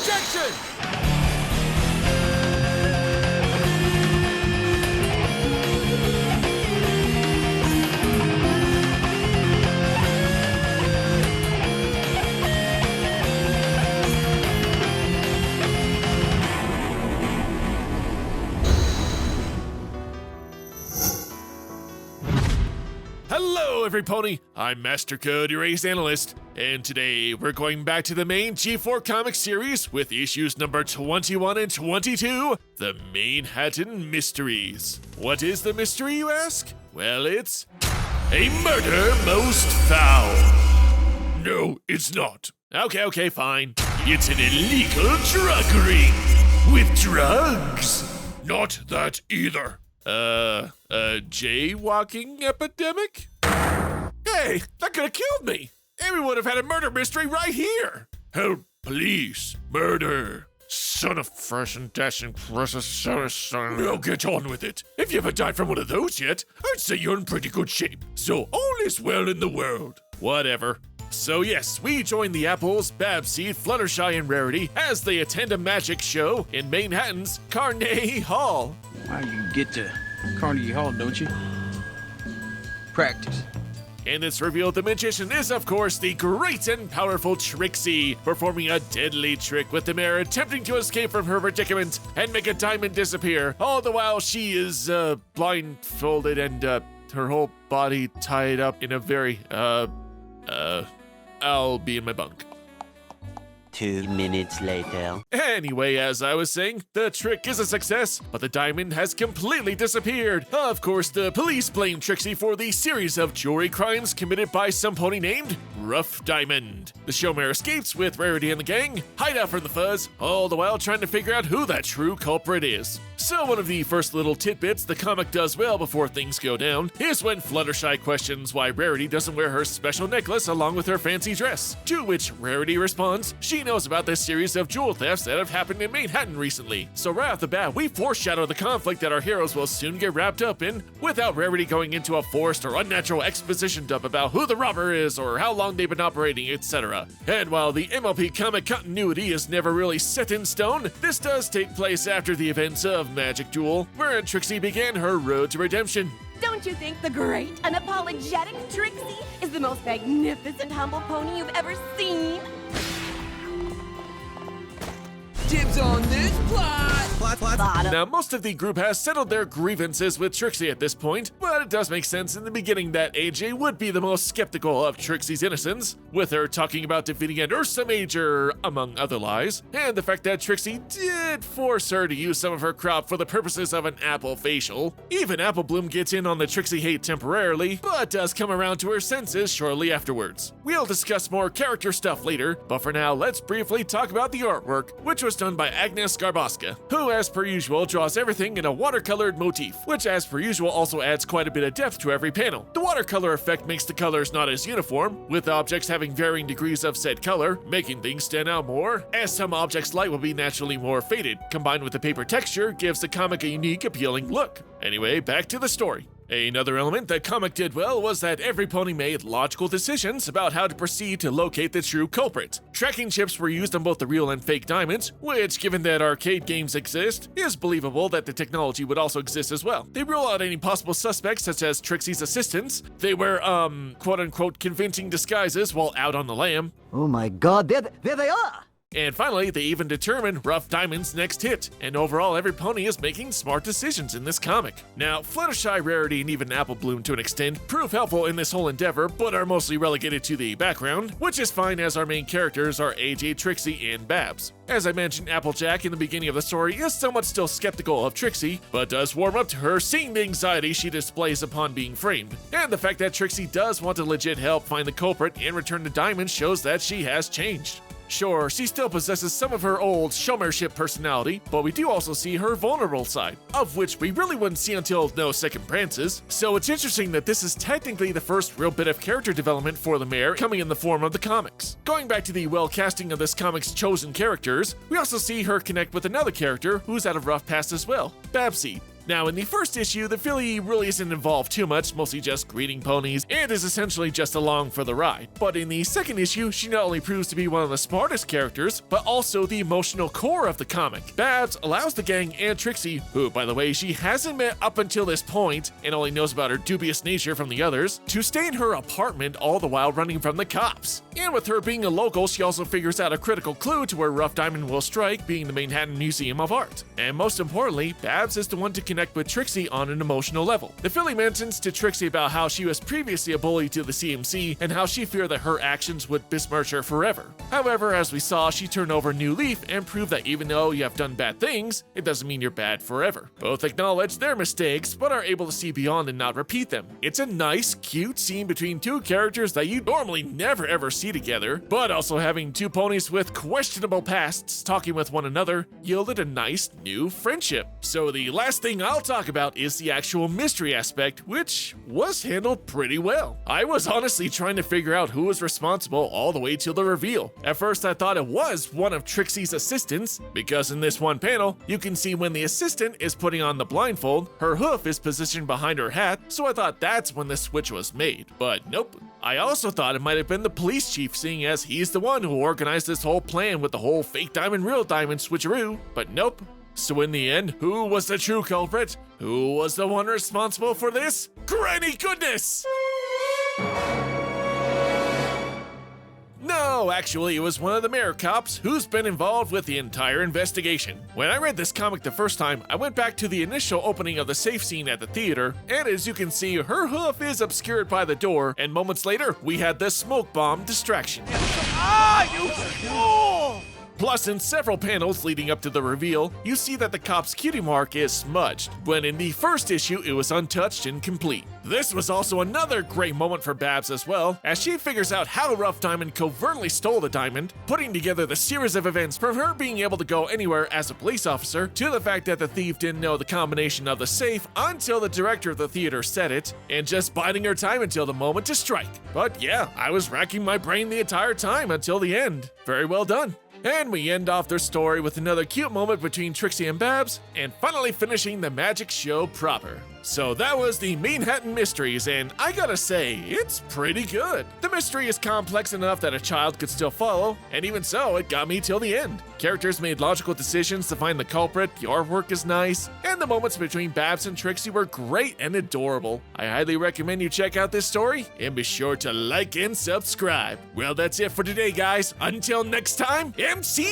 Objection! Hello, every pony. I'm MasterCode, your ace analyst, and today we're going back to the main G4 comic series with issues number 21 and 22, The Manehattan Mysteries. What is the mystery, you ask? Well, it's a murder most foul. No, it's not. Okay, fine. It's an illegal drug ring with drugs. Not that either. Jaywalking epidemic? Hey, that could have killed me! And we would have had a murder mystery right here! Help, police, murder. Son of fresh and dashing precious son. Now get on with it. If you haven't died from one of those yet, I'd say you're in pretty good shape. So all is well in the world. Whatever. So yes, we join the Apples, Babseed, Fluttershy, and Rarity as they attend a magic show in Manhattan's Carnegie Hall. Why, you get to Carnegie Hall, don't you? Practice. And it's revealed the magician is, of course, the great and powerful Trixie, performing a deadly trick with the mayor attempting to escape from her predicament and make a diamond disappear, all the while she is, blindfolded and, her whole body tied up in a very, I'll be in my bunk. 2 minutes later. Anyway, as I was saying, the trick is a success, but the diamond has completely disappeared. Of course, the police blame Trixie for the series of jewelry crimes committed by some pony named Rough Diamond. The showmare escapes with Rarity and the gang, hide out from the fuzz, all the while trying to figure out who that true culprit is. So one of the first little tidbits the comic does well before things go down is when Fluttershy questions why Rarity doesn't wear her special necklace along with her fancy dress, to which Rarity responds she knows about this series of jewel thefts that have happened in Manhattan recently. So right off the bat, we foreshadow the conflict that our heroes will soon get wrapped up in, without Rarity going into a forced or unnatural exposition dump about who the robber is or how long they've been operating, etc. And while the MLP comic continuity is never really set in stone, this does take place after the events of Magic Duel, wherein Trixie began her road to redemption. Don't you think the great, unapologetic Trixie is the most magnificent humble pony you've ever seen? Dibs on this plot! Now, most of the group has settled their grievances with Trixie at this point, but it does make sense in the beginning that AJ would be the most skeptical of Trixie's innocence, with her talking about defeating an Ursa Major, among other lies, and the fact that Trixie did force her to use some of her crop for the purposes of an apple facial. Even Apple Bloom gets in on the Trixie hate temporarily, but does come around to her senses shortly afterwards. We'll discuss more character stuff later, but for now, let's briefly talk about the artwork, which was done by Agnes Garboska, who as per usual draws everything in a watercolored motif, which as per usual also adds quite a bit of depth to every panel. The watercolor effect makes the colors not as uniform, with objects having varying degrees of said color, making things stand out more, as some objects' light will be naturally more faded. Combined with the paper texture gives the comic a unique, appealing look. Anyway, back to the story. Another element that comic did well was that every pony made logical decisions about how to proceed to locate the true culprit. Tracking chips were used on both the real and fake diamonds, which, given that arcade games exist, is believable that the technology would also exist as well. They rule out any possible suspects such as Trixie's assistants. They wear, quote-unquote convincing disguises while out on the lam. Oh my god, there they are! And finally, they even determine Rough Diamond's next hit, and overall every pony is making smart decisions in this comic. Now, Fluttershy, Rarity, and even Apple Bloom to an extent prove helpful in this whole endeavor, but are mostly relegated to the background, which is fine as our main characters are AJ, Trixie, and Babs. As I mentioned, Applejack in the beginning of the story is somewhat still skeptical of Trixie, but does warm up to her seeing the anxiety she displays upon being framed. And the fact that Trixie does want to legit help find the culprit and return the diamond shows that she has changed. Sure, she still possesses some of her old showmanship personality, but we do also see her vulnerable side, of which we really wouldn't see until No Second Prances. So it's interesting that this is technically the first real bit of character development for the mayor coming in the form of the comics. Going back to the well casting of this comic's chosen characters, we also see her connect with another character who's had a rough past as well, Babseed. Now, in the first issue, the filly really isn't involved too much, mostly just greeting ponies, and is essentially just along for the ride. But in the second issue, she not only proves to be one of the smartest characters, but also the emotional core of the comic. Babs allows the gang and Trixie, who, by the way, she hasn't met up until this point, and only knows about her dubious nature from the others, to stay in her apartment all the while running from the cops. And with her being a local, she also figures out a critical clue to where Rough Diamond will strike, being the Manehattan Museum of Art. And most importantly, Babs is the one to connect with Trixie on an emotional level. The filly mentions to Trixie about how she was previously a bully to the CMC and how she feared that her actions would besmirch her forever. However, as we saw, she turned over a new leaf and proved that even though you have done bad things, it doesn't mean you're bad forever. Both acknowledge their mistakes, but are able to see beyond and not repeat them. It's a nice, cute scene between two characters that you normally never ever see together, but also having two ponies with questionable pasts talking with one another yielded a nice new friendship. So the last thing I'll talk about is the actual mystery aspect, which was handled pretty well. I was honestly trying to figure out who was responsible all the way till the reveal. At first I thought it was one of Trixie's assistants, because in this one panel, you can see when the assistant is putting on the blindfold, her hoof is positioned behind her hat, so I thought that's when the switch was made. But nope. I also thought it might have been the police chief, seeing as he's the one who organized this whole plan with the whole fake diamond, real diamond switcheroo, but nope. So in the end, who was the true culprit? Who was the one responsible for this? Granny goodness! No, actually, it was one of the mayor cops who's been involved with the entire investigation. When I read this comic the first time, I went back to the initial opening of the safe scene at the theater, and as you can see, her hoof is obscured by the door, and moments later, we had the smoke bomb distraction. You fool! Plus, in several panels leading up to the reveal, you see that the cop's cutie mark is smudged, when in the first issue it was untouched and complete. This was also another great moment for Babs as well, as she figures out how Rough Diamond covertly stole the diamond, putting together the series of events from her being able to go anywhere as a police officer, to the fact that the thief didn't know the combination of the safe until the director of the theater said it, and just biding her time until the moment to strike. But yeah, I was racking my brain the entire time until the end. Very well done. And we end off their story with another cute moment between Trixie and Babs, and finally finishing the magic show proper. So that was the Manehattan Mysteries, and I gotta say, it's pretty good. The mystery is complex enough that a child could still follow, and even so, it got me till the end. Characters made logical decisions to find the culprit, the artwork is nice, and the moments between Babs and Trixie were great and adorable. I highly recommend you check out this story, and be sure to like and subscribe. Well, that's it for today, guys. Until next time, MC!